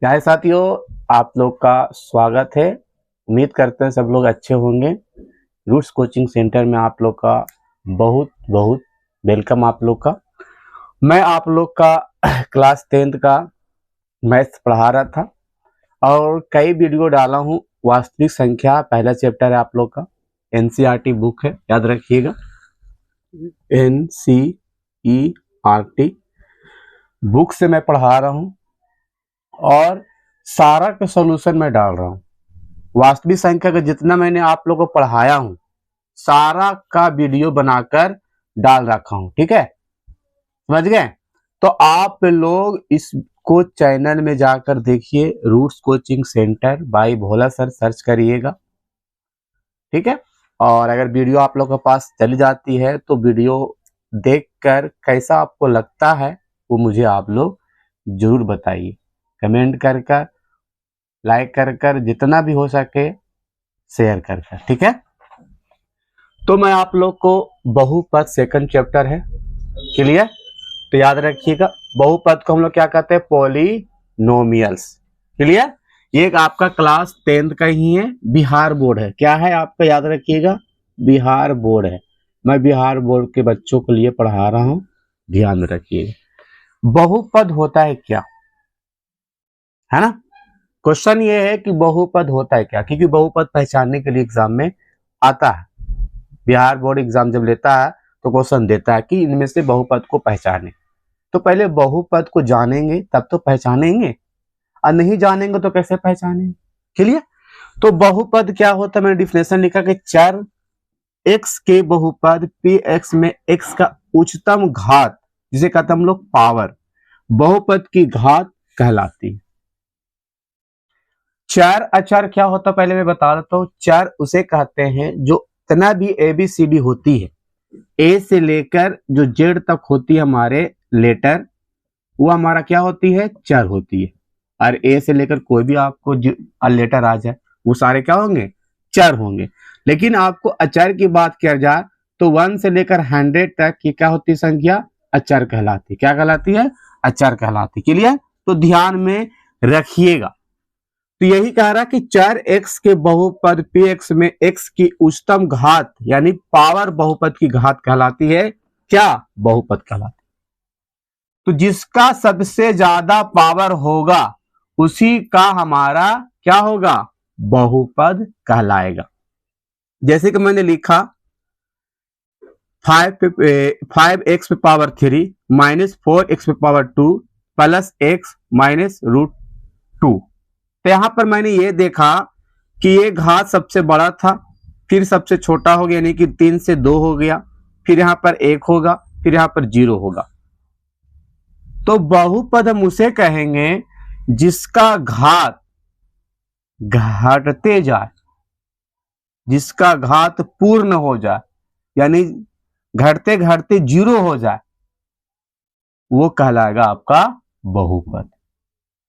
क्या है साथियों, आप लोग का स्वागत है। उम्मीद करते हैं सब लोग अच्छे होंगे। रूट्स कोचिंग सेंटर में आप लोग का बहुत बहुत वेलकम। आप लोग का मैं आप लोग का क्लास 10th का मैथ्स पढ़ा रहा था और कई वीडियो डाला हूँ। वास्तविक संख्या पहला चैप्टर है आप लोग का, एनसीईआरटी बुक है, याद रखिएगा। एनसीईआरटी बुक से मैं पढ़ा रहा हूँ और सारा का सॉल्यूशन मैं डाल रहा हूँ। वास्तविक संख्या का जितना मैंने आप लोगों को पढ़ाया हूं सारा का वीडियो बनाकर डाल रखा हूं, ठीक है, समझ गए। तो आप लोग इसको चैनल में जाकर देखिए, रूट्स कोचिंग सेंटर बाय भोला सर सर्च करिएगा, ठीक है। और अगर वीडियो आप लोगों के पास चली जाती है तो वीडियो देखकर कैसा आपको लगता है वो मुझे आप लोग जरूर बताइए, कमेंट कर कर, लाइक कर कर, जितना भी हो सके शेयर कर कर, ठीक है। तो मैं आप लोग को बहुपद सेकंड चैप्टर है, क्लियर। तो याद रखिएगा, बहुपद को हम लोग क्या कहते हैं, पॉलिनोमियल्स, क्लियर। ये एक आपका क्लास 10th का ही है, बिहार बोर्ड है। क्या है आपका, याद रखिएगा, बिहार बोर्ड है। मैं बिहार बोर्ड के बच्चों के लिए पढ़ा रहा हूं, ध्यान रखिएगा। बहुपद होता है क्या, है ना। क्वेश्चन ये है कि बहुपद होता है क्या, क्योंकि बहुपद पहचानने के लिए एग्जाम में आता है। बिहार बोर्ड एग्जाम जब लेता है तो क्वेश्चन देता है कि इनमें से बहुपद को पहचाने। तो पहले बहुपद को जानेंगे तब तो पहचानेंगे, और नहीं जानेंगे तो कैसे पहचानेंगे, क्लियर। तो बहुपद क्या होता है, मैंने डिफिनेशन लिखा कि चर x के बहुपद px में x का उच्चतम घात, जिसे कहते हैं हम लोग पावर, बहुपद की घात कहलाती है। चर अचर क्या होता है पहले मैं बता देता हूं। चर उसे कहते हैं जो इतना भी ABCD होती है, ए से लेकर जो जेड तक होती है हमारे लेटर, वो हमारा क्या होती है, चर होती है। और ए से लेकर कोई भी आपको लेटर आ जाए वो सारे क्या होंगे, चर होंगे। लेकिन आपको अचर की बात किया जाए तो 1 से लेकर 100 तक की क्या होती है संख्या, अचर कहलाती। क्या कहलाती है, अचर कहलाती, क्लियर। तो ध्यान में रखिएगा। तो यही कह रहा कि चर x के बहुपद px में x की उच्चतम घात यानी पावर बहुपद की घात कहलाती है, क्या, बहुपद कहलाती। तो जिसका सबसे ज्यादा पावर होगा उसी का हमारा क्या होगा, बहुपद कहलाएगा। जैसे कि मैंने लिखा 5x पे पावर 3 माइनस 4x पे पावर 2 प्लस x माइनस √2। तो यहां पर मैंने ये देखा कि ये घात सबसे बड़ा था, फिर सबसे छोटा हो गया, यानी कि 3 से 2 हो गया, फिर यहां पर 1 होगा, फिर यहां पर 0 होगा। तो बहुपद हम उसे कहेंगे जिसका घात घटते जाए, जिसका घात पूर्ण हो जाए, यानी घटते घटते 0 हो जाए, वो कहलाएगा आपका बहुपद।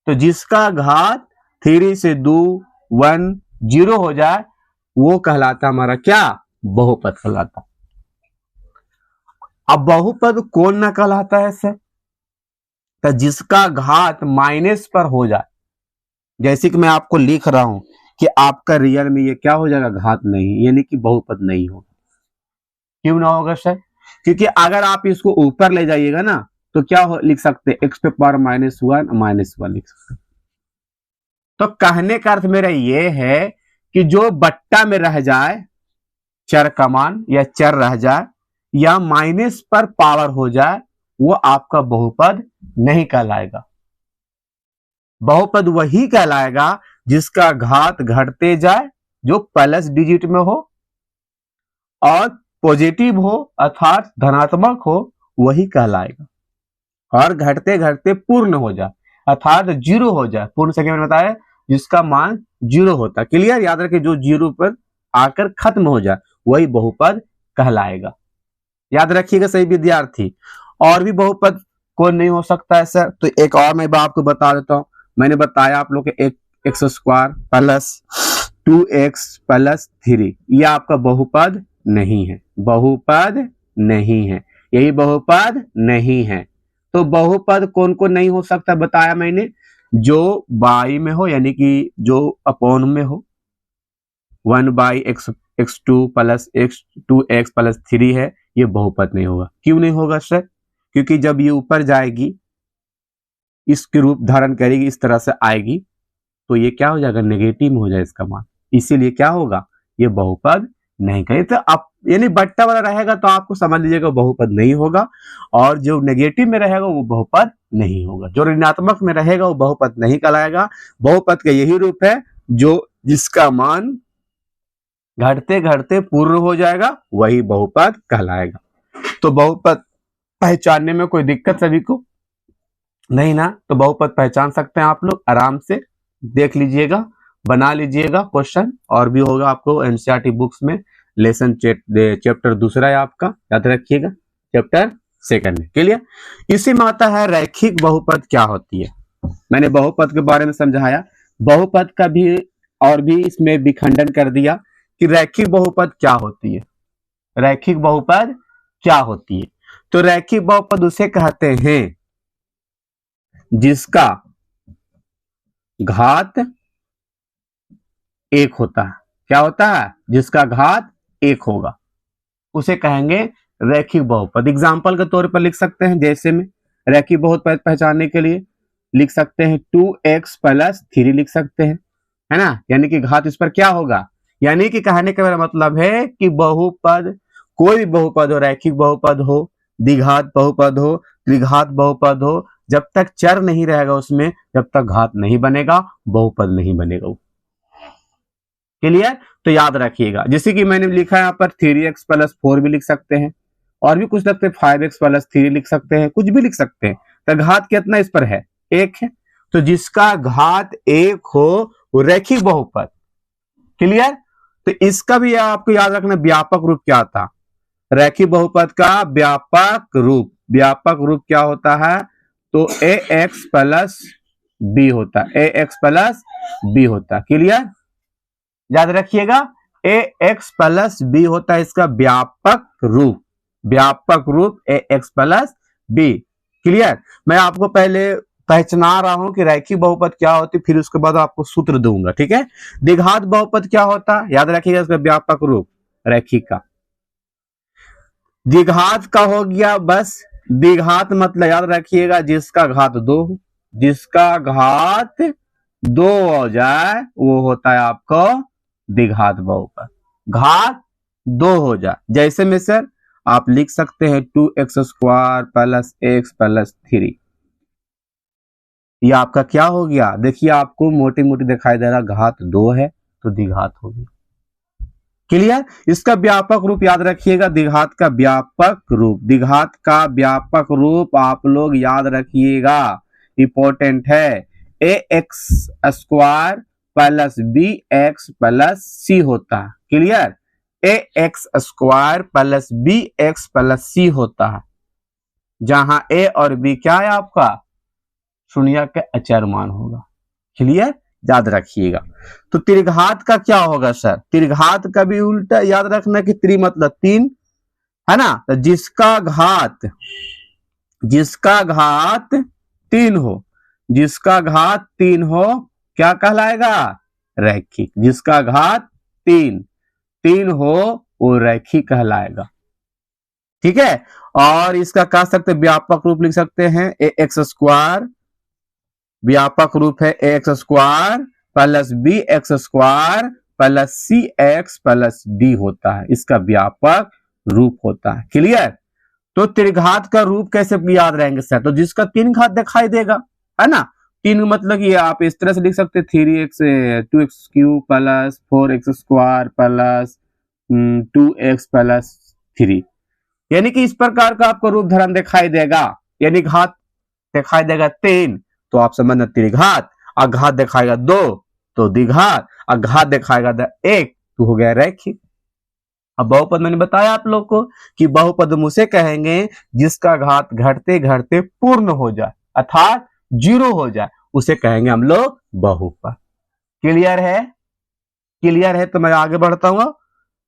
तो जिसका घात 3 से 2 1 0 हो जाए वो कहलाता हमारा क्या, बहुपद कहलाता। अब बहुपद कौन ना कहलाता है सर, तो जिसका घात माइनस पर हो जाए। जैसे कि मैं आपको लिख रहा हूं कि आपका रियल में ये क्या हो जाएगा, घात नहीं, यानी कि बहुपद नहीं होगा। क्यों ना होगा सर, क्योंकि अगर आप इसको ऊपर ले जाइएगा ना तो क्या लिख सकते हैं, x पे पावर -1 लिख सकते हैं। तो कहने का अर्थ मेरा ये है कि जो बट्टा में रह जाए, चर का मान या चर रह जाए या माइनस पर पावर हो जाए, वो आपका बहुपद नहीं कहलाएगा। बहुपद वही कहलाएगा जिसका घात घटते जाए, जो प्लस डिजिट में हो और पॉजिटिव हो अर्थात धनात्मक हो, वही कहलाएगा। और घटते घटते पूर्ण हो जाए अर्थात 0 हो जाए, पूर्ण संख्या में बताया जिसका मान 0 होता है, क्लियर। याद रखिए, जो 0 पर आकर खत्म हो जाए वही बहुपद कहलाएगा। याद रखिएगा सही विद्यार्थी। और भी बहुपद कौन नहीं हो सकता है सर, तो एक और मैं आपको बता देता हूं। मैंने बताया आप लोग के x² प्लस 2x प्लस 3, यह आपका बहुपद नहीं है, बहुपद नहीं है, यही बहुपद नहीं है। तो बहुपद कौन कौन नहीं हो सकता बताया मैंने, जो बाई में हो, यानी कि जो अपॉन में हो, 1/x2 प्लस x 2x+3 है, ये बहुपद नहीं होगा। क्यों नहीं होगा सर? क्योंकि जब ये ऊपर जाएगी, इसके रूप धारण करेगी, इस तरह से आएगी, तो ये क्या हो जाएगा? नेगेटिव में हो जाए इसका मान, इसीलिए क्या होगा? ये बहुपद नहीं कहे। तो आप यानी बट्टा वाला रहेगा तो आपको समझ लीजिएगा बहुपद नहीं होगा, और जो नेगेटिव में रहेगा वो बहुपद नहीं होगा, जो ऋणात्मक में रहेगा वो बहुपद नहीं कहलाएगा। बहुपद का यही रूप है जो जिसका मान घटते घटते पूर्ण हो जाएगा, वही बहुपद कहलाएगा। तो बहुपद पहचानने में कोई दिक्कत सभी को नहीं ना? तो बहुपद पहचान सकते हैं आप लोग आराम से, देख लीजिएगा, बना लीजिएगा क्वेश्चन, और भी होगा आपको एनसीईआरटी बुक्स में। लेसन चैप्टर दूसरा है आपका, याद रखिएगा, चैप्टर सेकंड में। क्लियर? इसी में आता है रैखिक बहुपद क्या होती है। मैंने बहुपद के बारे में समझाया, बहुपद का भी और भी इसमें विखंडन कर दिया कि रैखिक बहुपद क्या होती है। रैखिक बहुपद क्या होती है? तो रैखिक बहुपद उसे कहते हैं जिसका घात एक होता है। क्या होता है? जिसका घात एक होगा, उसे कहेंगे रैखिक बहुपद। एग्जाम्पल के तौर पर लिख सकते हैं, जैसे में रैखिक बहुपद पहचानने के लिए लिख सकते हैं 2x+3 लिख सकते हैं, है ना? यानी कि घात इस पर क्या होगा? यानी कि कहने का मेरा मतलब है कि बहुपद, कोई भी बहुपद हो, रैखिक बहुपद हो, द्विघात बहुपद हो, त्रिघात बहुपद हो, जब तक चर नहीं रहेगा उसमें, जब तक घात नहीं बनेगा, बहुपद नहीं बनेगा। क्लियर? तो याद रखिएगा, जैसे कि मैंने लिखा है यहाँ पर 3x+4 भी लिख सकते हैं, और भी कुछ लगते हैं 5x+3 लिख सकते हैं, कुछ भी लिख सकते हैं। तो घात कितना इस पर है? एक है। तो जिसका घात एक हो वो रैखिक बहुपद। क्लियर? तो इसका भी आपको याद रखना, व्यापक रूप क्या था? रैखिक बहुपद का व्यापक रूप, व्यापक रूप क्या होता है? तो ax+b होता है, ax+b होता है। क्लियर? याद रखिएगा, ax+b होता है इसका व्यापक रूप, व्यापक रूप ax+b। क्लियर? मैं आपको पहले पहचाना रहा हूं कि रैखिक बहुपद क्या होती, फिर उसके बाद आपको सूत्र दूंगा, ठीक है? द्विघात बहुपद क्या होता? याद रखिएगा, इसका व्यापक रूप रैखिक का। द्विघात का हो गया, बस द्विघात मतलब याद रखिएगा जिसका घात 2 हो, जिसका घात 2 हो जाए वो होता है आपको द्विघात बहुपद। घात 2 हो जाए, जैसे में सर आप लिख सकते हैं 2x² + x+3। ये आपका क्या हो गया? देखिए आपको मोटी मोटी दिखाई दे रहा, घात 2 है तो द्विघात हो गई। क्लियर? इसका व्यापक रूप याद रखिएगा, द्विघात का व्यापक रूप, द्विघात का व्यापक रूप आप लोग याद रखिएगा, इंपॉर्टेंट है। ax² + bx+c होता है। क्लियर? ax² + bx+c होता है, जहां a और b क्या है आपका? शून्य का अचर मान होगा। क्लियर? याद रखिएगा। तो त्रिघात का क्या होगा सर? त्रिघात का भी उल्टा याद रखना कि त्रि मतलब 3, है ना? तो जिसका घात 3 हो, जिसका घात 3 हो क्या कहलाएगा? रैखिक। जिसका घात 3 हो वो रैखिक कहलाएगा। ठीक है? और इसका कह सकते व्यापक रूप लिख सकते हैं ax², व्यापक रूप है ax² + bx² + cx+d होता है, इसका व्यापक रूप होता है। क्लियर? तो त्रिघात का रूप कैसे याद रहेंगे सर? तो जिसका 3 घात दिखाई देगा, है ना? 3 मतलब ये आप इस तरह से लिख सकते 2x³ + 4x² + 2x+3, यानी कि इस प्रकार का आपको रूप धरण दिखाई देगा। यानी घात दिखाई देगा 3 तो आप समझना त्रिघात, और घात दिखाएगा 2 तो द्विघात, और घात दिखाएगा 1 तो हो गया रैखिक। अब बहुपद मैंने बताया आप लोग को कि बहुपद हम उसे कहेंगे जिसका घात घटते घटते पूर्ण हो जाए, अर्थात 0 हो जाए, उसे कहेंगे हम लोग बहुपद। क्लियर है? क्लियर है? तो मैं आगे बढ़ता हूं,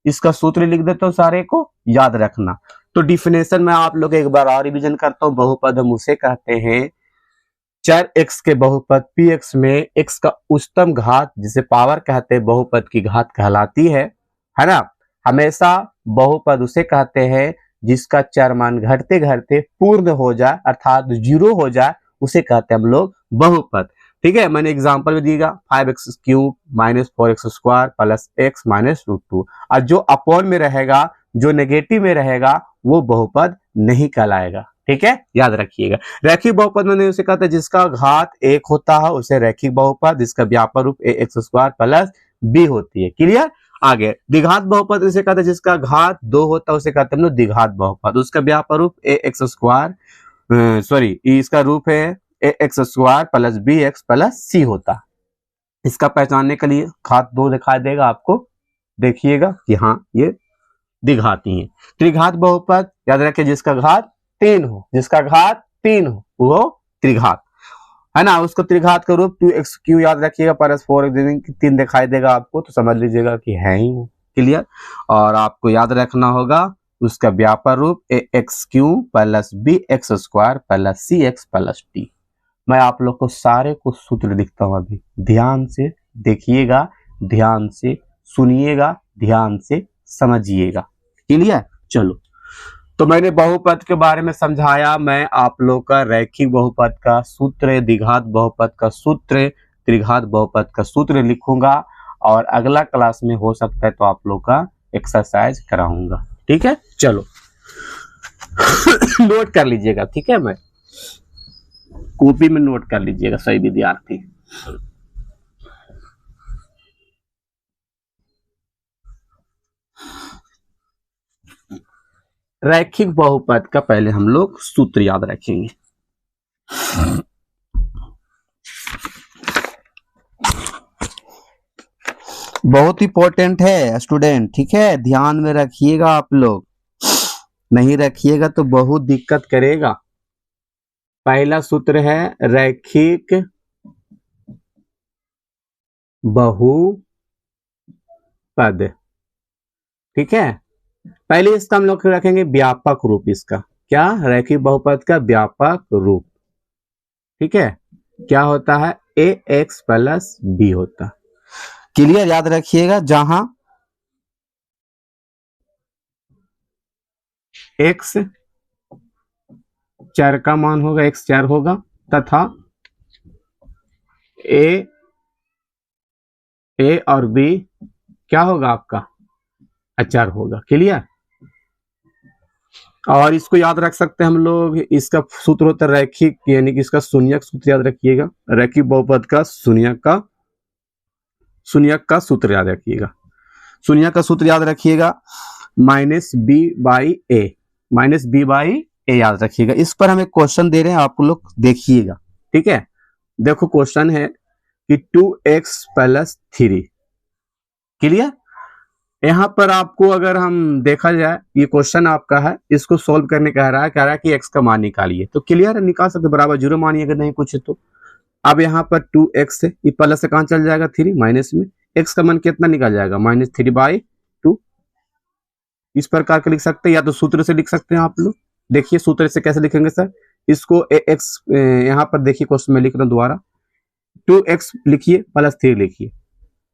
इसका सूत्र लिख देता हूं, सारे को याद रखना। तो डिफिनेशन में आप लोग एक बार और रिवीजन करता हूं। बहुपद हम उसे कहते हैं चर x के बहुपद px में x का उच्चतम घात जिसे पावर कहते हैं बहुपद की घात कहलाती है ना। हमेशा बहुपद उसे कहते हैं जिसका चर मान घटते घटते पूर्ण हो जाए अर्थात 0 हो जाए, उसे कहते हैं हम लोग बहुपद। ठीक है, मैंने एग्जांपल भी दिया 5x³ minus 4x² plus x minus √2। और जो अपॉन में रहेगा, जो नेगेटिव में रहेगा, वो बहुपद नहीं कहलाएगा। ठीक है, याद रखिएगा। रैखिक बहुपद में उसे कहते हैं जिसका घात 1 होता है उसे रैखिक बहुपद, जिसका व्यापक रूप ax² प्लस b होती है। क्लियर। आगे द्विघात बहुपद इसे कहते हैं जिसका घात 2 होता है उसे कहते हैं हम लोग द्विघात बहुपद, उसका व्यापक रूप इसका रूप है ax² plus bx plus c होता है। इसका पहचानने के लिए घात 2 दिखाई देगा आपको, देखिएगा कि हाँ ये द्विघाती है। त्रिघात बहुपद याद रखिए जिसका घात 3 हो, जिसका घात 3 हो वो त्रिघात है ना। उसको त्रिघात का रूप 2x³ याद रखिएगा प्लस 4x 3 दिखाई देगा आपको, तो समझ लीजिएगा कि है ही वो। क्लियर। और आपको याद रखना होगा उसका व्यापक रूप ax³ plus bx² plus cx plus d। मैं आप लोग को सारे को सूत्र लिखता हूं, अभी ध्यान से देखिएगा, ध्यान से सुनिएगा, ध्यान से समझिएगा। क्लियर। चलो, तो मैंने बहुपद के बारे में समझाया। मैं आप लोग का रैखिक बहुपद का सूत्र, द्विघात बहुपद का सूत्र, त्रिघात बहुपद का सूत्र लिखूंगा और अगला क्लास में हो सकता है तो आप लोग का एक्सरसाइज कराऊंगा। ठीक है, चलो नोट कर लीजिएगा। ठीक है, मैं कॉपी में नोट कर लीजिएगा सही विद्यार्थी। रैखिक बहुपद का पहले हम लोग सूत्र याद रखेंगे। बहुत इंपॉर्टेंट है स्टूडेंट। ठीक है, ध्यान में रखिएगा आप लोग, नहीं रखिएगा तो बहुत दिक्कत करेगा। पहला सूत्र है रैखिक बहुपद। ठीक है, पहले इसका हम लोग रखेंगे व्यापक रूप। इसका क्या, रैखिक बहुपद का व्यापक रूप। ठीक है, क्या होता है ax प्लस b होता। क्लियर, याद रखिएगा जहां x चर का मान होगा, x चर होगा तथा a और b क्या होगा आपका अचर होगा। क्लियर। और इसको याद रख सकते हैं हम लोग, इसका सूत्र होता है रैखिक, यानी कि इसका शून्यक सूत्र याद रखिएगा। रैखिक बहुपद का शून्यक का सूत्र याद रखिएगा। शून्यक का सूत्र याद रखिएगा माइनस बी बाई ए याद रखिएगा। इस पर हम एक क्वेश्चन दे रहे हैं, आप लोग देखिएगा। ठीक है, देखो क्वेश्चन है कि 2x प्लस 3। क्लियर। यहाँ पर आपको अगर हम देखा जाए, ये क्वेश्चन आपका है, इसको सोल्व करने कह रहा है कि x का मान निकालिए। तो क्लियर है, निकाल सकते, बराबर 0 मानिए अगर नहीं कुछ तो। अब यहाँ पर 2x है, ये प्लस से कहां चल जाएगा 3 माइनस में, x का मान कितना निकल जाएगा -3/2। इस प्रकार के लिख सकते हैं, या तो सूत्र से लिख सकते हैं आप लोग। देखिए सूत्र से कैसे लिखेंगे सर, इसको x यहाँ पर देखिए क्वेश्चन में लिख रहा हूं दोबारा, 2x लिखिए प्लस 3 लिखिए।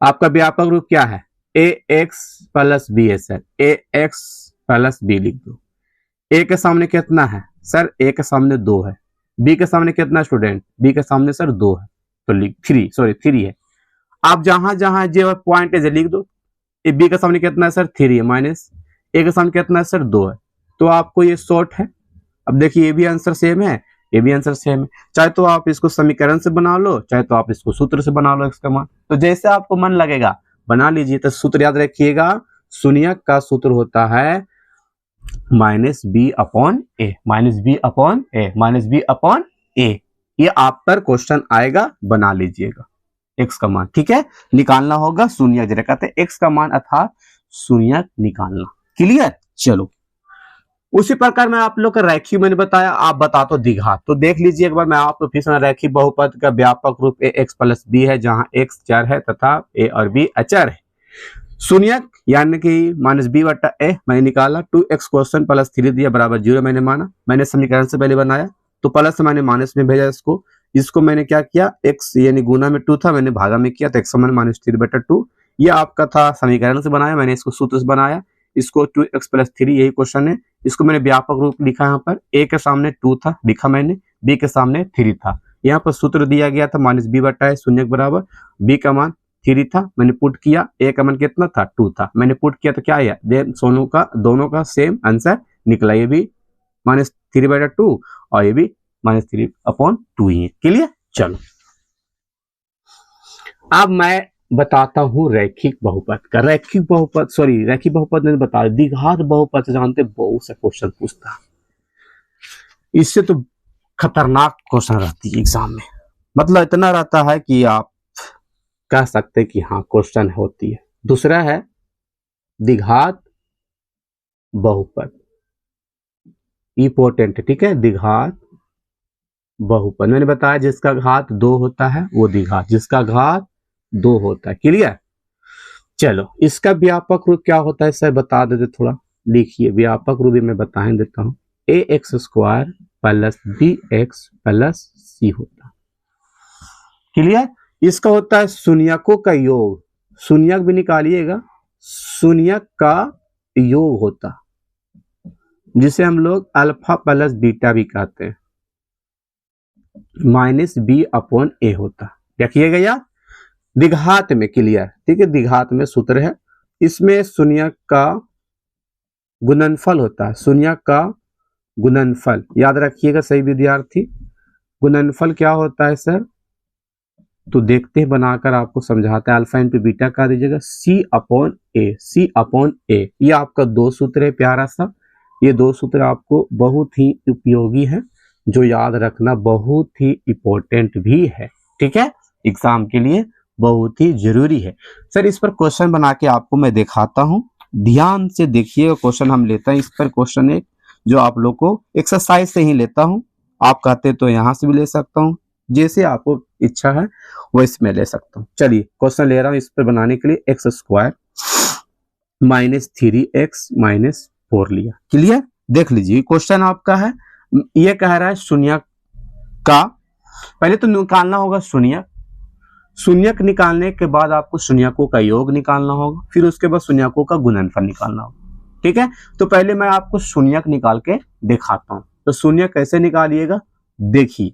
आपका व्यापक रूप क्या है ax प्लस b है सर, ax प्लस b लिख दो। a के सामने कितना है सर, a के सामने 2 है। b के सामने कितना स्टूडेंट, b के सामने सर 2 है, तो लिख 3 है। आप जहां जहां जो पॉइंट है लिख दो। b के सामने कितना है सर 3 है, माइनस a के सामने कितना है सर 2 है, तो आपको ये शॉर्ट है। अब देखिए ये भी आंसर सेम है, ये भी आंसर सेम है। चाहे तो आप इसको समीकरण से बना लो, चाहे तो आप इसको सूत्र से बना लो, इसका मान तो जैसे आपको मन लगेगा बना लीजिए। तो सूत्र याद रखिएगा, शून्यक का सूत्र होता है -b/a। ये आप पर क्वेश्चन आएगा, बना लीजिएगा x का मान। ठीक है, निकालना होगा शून्यक, जरा कहते हैं x का मान अर्थात शून्यक निकालना। क्लियर। चलो उसी प्रकार में आप लोग का रैखिक मैंने बताया, आप बता तो द्विघात। तो देख लीजिए एक बार, मैं आपको फिर से रैखिक बहुपद का व्यापक रूप ax प्लस b है, जहां x चर है तथा a और b अचर है। शून्यक यानी कि -b/a मैंने निकाला, 2x क्वेश्चन प्लस 3 दिया बराबर 0 मैंने माना। मैंने समीकरण से पहले बनाया तो प्लस से मैंने माइनस में भेजा इसको, इसको मैंने क्या किया, x यानी गुना में 2 था, मैंने भागा में किया तो x माइनस 3/2। ये आपका था समीकरण से बनाया, मैंने इसको सूत्र से बनाया, इसको 2x + 3, यही क्वेश्चन है। इसको मैंने व्यापक रूप लिखा, यहाँ पर a के सामने 2 था लिखा मैंने, b के सामने 3 था। यहाँ पर सूत्र दिया गया था -b/a शून्य के बराबर, b का मान 3 था, मैंने पुट किया, a का मान कितना था 2 था, मैंने पुट किया तो क्या आया, दोनों का सेम आंसर निकला, ये भी -3/2 और ये भी -3/2 ही है। क्लियर। चलो अब मैं बताता हूं रैखिक बहुपद का। रैखिक बहुपद ने बता, द्विघात बहुपद से जानते बहुत से क्वेश्चन पूछता है, इससे तो खतरनाक क्वेश्चन रहती है एग्जाम में, मतलब इतना रहता है कि आप कह सकते कि हाँ क्वेश्चन होती है। दूसरा है द्विघात बहुपद, इंपॉर्टेंट, ठीक है। द्विघात बहुपद मैंने बताया जिसका घात 2 होता है वो द्विघात, जिसका घात 2 होता है। क्लियर। चलो इसका व्यापक रूप क्या होता है सर बता देते, थोड़ा लिखिए। व्यापक रूप मैं बता देता हूं, ax² + bx + c होता है। क्लियर। इसका होता है शून्यकों का योग, शून्यक भी निकालिएगा, शून्यक का योग होता, जिसे हम लोग अल्फा + बीटा भी कहते हैं, -b/a होता। देखिएगा यार, द्विघात में। क्लियर, ठीक है। द्विघात में सूत्र है, इसमें शून्यक का गुणनफल होता है, शून्यक का गुणनफल याद रखिएगा सही विद्यार्थी। गुणनफल क्या होता है सर, तो देखते हैं बनाकर आपको समझाते हैं। अल्फा × बीटा का दीजिएगा c/a। ये आपका 2 सूत्र है प्यारा सा, ये 2 सूत्र आपको बहुत ही उपयोगी है, जो याद रखना बहुत ही इंपॉर्टेंट भी है, ठीक है, एग्जाम के लिए बहुत ही जरूरी है। सर इस पर क्वेश्चन बना के आपको मैं दिखाता हूं, ध्यान से देखिएगा। क्वेश्चन हम लेते हैं इस पर, क्वेश्चन एक जो आप लोग को एक्सरसाइज से ही लेता हूं, आप कहते तो यहां से भी ले सकता हूं, जैसे आपको इच्छा है वैसे मैं ले सकता हूं। चलिए क्वेश्चन ले रहा हूं इस पर बनाने के लिए, x² - 3x - 4 लिया। क्लियर। देख लीजिए क्वेश्चन आपका है, ये कह रहा है शून्यक का, पहले तो निकालना होगा शून्यक, शून्यक निकालने के बाद आपको शून्यकों का योग निकालना होगा, फिर उसके बाद शून्यकों का गुणनफल निकालना होगा, ठीक है। तो पहले मैं आपको शून्यक निकाल के दिखाता हूं, तो शून्यक कैसे निकालिएगा देखिए।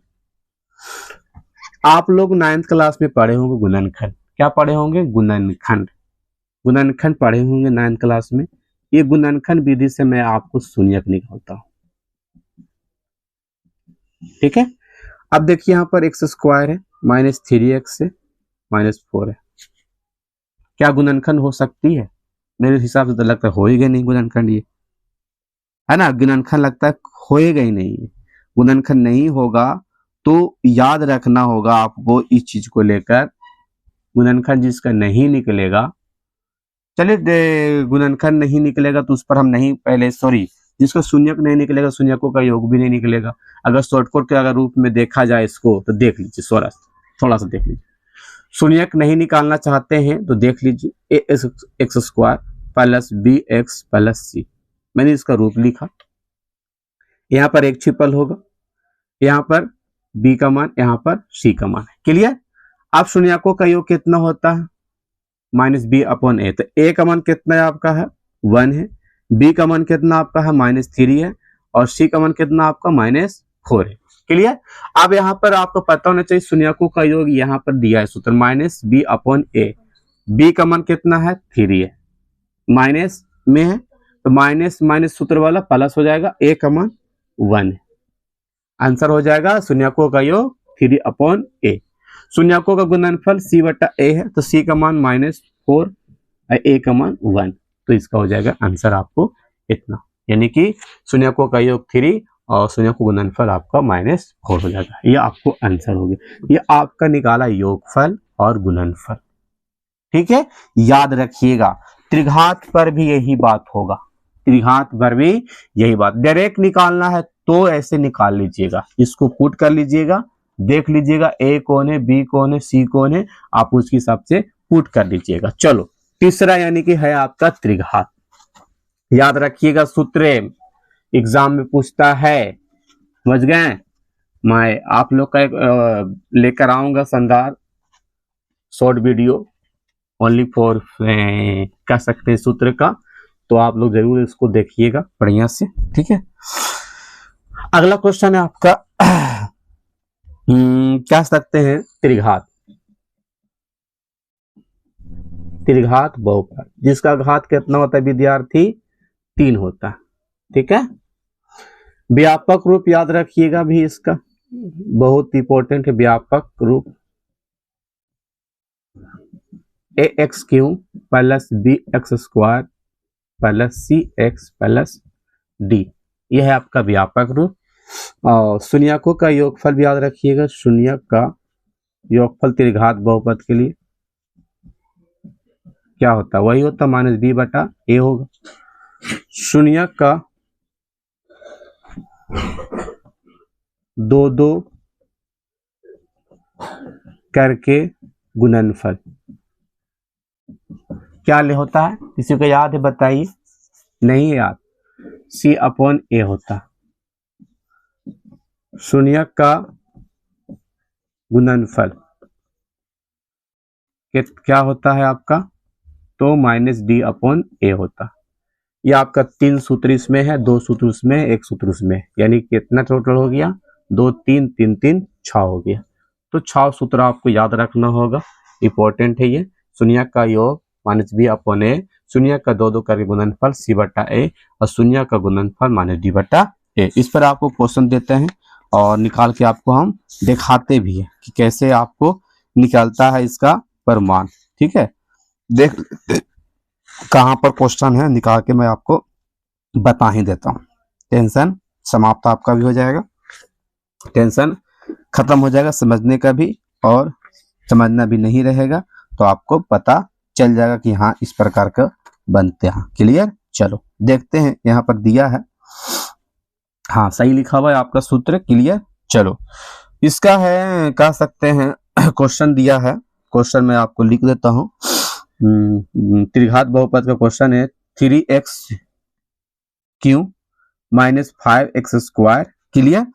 आप लोग 9th क्लास में पढ़े होंगे गुणनखंड, क्या पढ़े होंगे, गुणनखंड पढ़े होंगे 9th क्लास में। ये गुणनखंड विधि से मैं आपको शून्यक निकालता हूं, ठीक है। अब देखिए यहाँ पर x² है, -3x से -4 है, क्या गुणनखंड हो सकती है, मेरे हिसाब से तो लगता है होएगा नहीं गुणनखंड, ये है ना, गुणनखंड लगता है होएगा ही नहीं, गुणनखंड नहीं होगा तो याद रखना होगा आपको इस चीज को लेकर, गुणनखंड जिसका नहीं निकलेगा, चलिए गुणनखंड नहीं निकलेगा तो उस पर हम नहीं पहले, जिसका शून्यक नहीं निकलेगा शून्यकों का योग भी नहीं निकलेगा। अगर शॉर्टकट के अगर रूप में देखा जाए इसको तो देख लीजिए, थोड़ा सा देख लीजिए। शून्यक नहीं निकालना चाहते हैं तो देख लीजिए, x² + bx + c, मैंने इसका रूप लिखा, यहाँ पर एक छिपल होगा, यहाँ पर b का मान, यहाँ पर c का मान है। क्लियर। अब शून्यकों का योग कितना होता है, -b/a, तो a का मान कितना है आपका है 1 है, b का मान कितना आपका है -3 है, और c का मान कितना आपका -4 है। क्लियर। अब यहाँ पर आपको पता होना चाहिए शून्यकों का योग यहाँ पर दिया है सूत्र -b/a, b का मान कितना है 3 है, माइनस में है तो माइनस सूत्र वाला प्लस हो जाएगा, a का मान 1 है, आंसर हो जाएगा शून्यकों का योग 3/a। शून्यकों का गुणनफल c/a है, तो c का मान -4, a का मान 1, तो इसका हो जाएगा आंसर आपको इतना, यानी कि शून्यकों का योग 3 और शून्यकों का गुणनफल आपका -4 हो जाएगा, ये आपको आंसर हो गया। ये आपका निकाला योगफल और गुणनफल, ठीक है। याद रखिएगा त्रिघात पर भी यही बात होगा, त्रिघात पर भी यही बात, डायरेक्ट निकालना है तो ऐसे निकाल लीजिएगा, इसको पुट कर लीजिएगा, देख लीजिएगा a कौन है, b कौन है, c कौन है, आप उसके हिसाब से पुट कर लीजिएगा। चलो तीसरा यानी कि है आपका त्रिघात। याद रखिएगा सूत्र एग्जाम में पूछता है, समझ गए, मैं आप लोग का एक लेकर आऊंगा शानदार शॉर्ट वीडियो ओनली फॉर कह सकते हैं सूत्र का, तो आप लोग जरूर इसको देखिएगा बढ़िया से, ठीक है। अगला क्वेश्चन है आपका कह सकते हैं त्रिघात, त्रिघात बहुपद जिसका घात कितना होता है विद्यार्थी, 3 होता है, ठीक है। व्यापक रूप याद रखिएगा भी इसका, बहुत इंपॉर्टेंट है व्यापक रूप, a x cube plus b x square plus c x plus d, यह है आपका व्यापक रूप। और शून्यकों का योगफल भी याद रखिएगा, शून्यक का योगफल त्रिघात बहुपद के लिए क्या होता है, वही होता माइनस बी बटा ए होगा। शून्यक का 2 करके गुणनफल क्या ले होता है, किसी को याद है बताइए, नहीं याद, सी अपॉन ए होता। शून्यक का गुणनफल क्या होता है आपका, तो माइनस डी अपॉन ए होता। यह आपका 3 सूत्र इसमें है, 2 सूत्र उसमें, 1 सूत्र उसमें, यानी कितना टोटल हो गया, 2 3 3 3 6 हो गया। तो 6 सूत्र आपको याद रखना होगा, इंपॉर्टेंट है ये। शून्यक का योग माइनस बी अपॉन ए, शून्यक का 2 करके गुणनफल सी बटा ए, और शून्यक का गुणनफल माइनस डी बटा ए। इस पर आपको क्वेश्चन देते हैं और निकाल के आपको हम दिखाते भी हैं कि कैसे आपको निकलता है इसका परिमाण, ठीक है। देख कहां पर क्वेश्चन है, निकाल के मैं आपको बता ही देता हूं। टेंशन समाप्त आपका भी हो जाएगा, टेंशन खत्म हो जाएगा, समझने का भी और समझना भी नहीं रहेगा, तो आपको पता चल जाएगा कि हाँ इस प्रकार का बनते हैं। क्लियर, चलो देखते हैं, यहाँ पर दिया है, हाँ सही लिखा हुआ है आपका सूत्र। क्लियर, चलो इसका है कह सकते हैं क्वेश्चन दिया है, क्वेश्चन मैं आपको लिख देता हूं। त्रिघात बहुपद का क्वेश्चन है 3x Q minus 5x square, clear,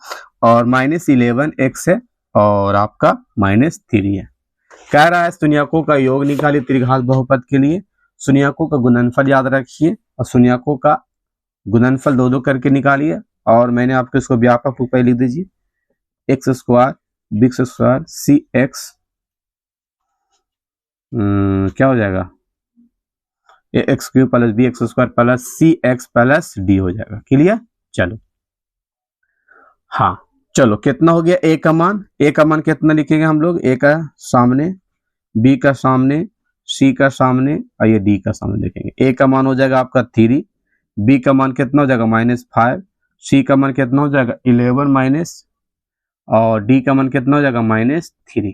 और माइनस 11x है और आपका माइनस 3 है। कह रहा है शून्यकों का योग निकालिए त्रिघात बहुपद के लिए, शून्यकों का गुणनफल याद रखिए और शून्यकों का गुणनफल 2 करके निकालिए, और मैंने आपको इसको व्यापक रूप में लिख दीजिए, x square b square c x क्या हो जाएगा, a x cube plus b x square plus c x plus d हो जाएगा। क्लियर, चलो हाँ चलो कितना हो गया, ए का मान, ए का मान कितना लिखेंगे हम लोग, ए का सामने, बी का सामने, सी का सामने और ये डी का सामने लिखेंगे। ए का मान हो जाएगा आपका 3, बी का मान कितना हो जाएगा -5, सी का मान कितना हो जाएगा 11 माइनस, और डी का मान कितना हो जाएगा -3।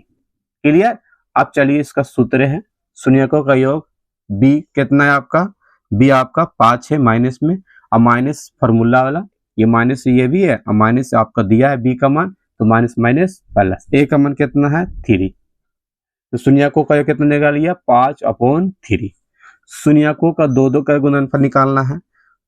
क्लियर, अब चलिए इसका सूत्र है शून्यकों का योग, बी कितना है आपका, बी आपका 5 है माइनस में, और माइनस फॉर्मूला वाला, ये माइनस ये भी है और माइनस आपका दिया है बी का मान, तो माइनस माइनस प्लस, ए का मान कितना है 3, तो शून्यकों का योग कितना निकालिए 5/3। शून्यकों का 2 का गुणनफल निकालना है,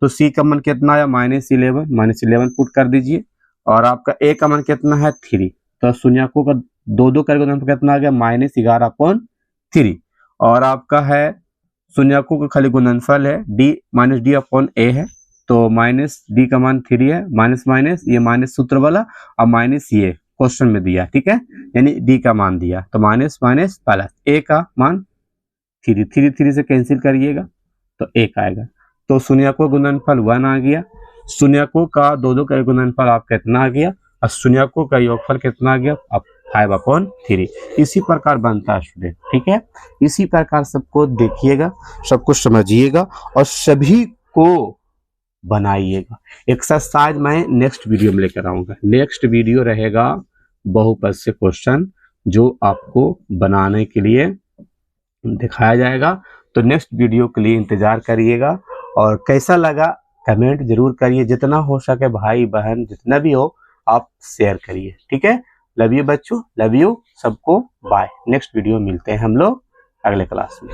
तो सी का मान कितना आया -11 पुट कर दीजिए, और आपका ए का मान कितना है 3, तो शून्यकों का 2 का गुणनफल कितना आ गया -11/3, और आपका है शून्यकों का खाली गुणनफल है -d/ए है, तो माइनस डी का मान 3 है, माइनस माइनस ये माइनस सूत्र वाला और माइनस ये क्वेश्चन में दिया, ठीक है, यानी डी का मान दिया, तो माइनस माइनस प्लस, ए का मान 3 से कैंसिल करिएगा तो 1 आएगा, तो शून्यकों गुणनफल 1 आ गया, शून्यकों का 2 का गुणनफल आपका कितना आ गया, और शून्यकों का योगफल कितना आ गया, अब 5/3। इसी प्रकार बनता है स्टूडेंट, ठीक है, इसी प्रकार सबको देखिएगा, सब कुछ समझिएगा और सभी को बनाइएगा। एक्सरसाइज मैं नेक्स्ट वीडियो में लेकर आऊंगा, नेक्स्ट वीडियो रहेगा बहुपद से क्वेश्चन जो आपको बनाने के लिए दिखाया जाएगा, तो नेक्स्ट वीडियो के लिए इंतजार करिएगा, और कैसा लगा कमेंट जरूर करिए, जितना हो सके भाई बहन जितना भी हो आप शेयर करिए, ठीक है। लव यू बच्चों, लव यू सबको, बाय। नेक्स्ट वीडियो मिलते हैं हम लोग अगले क्लास में।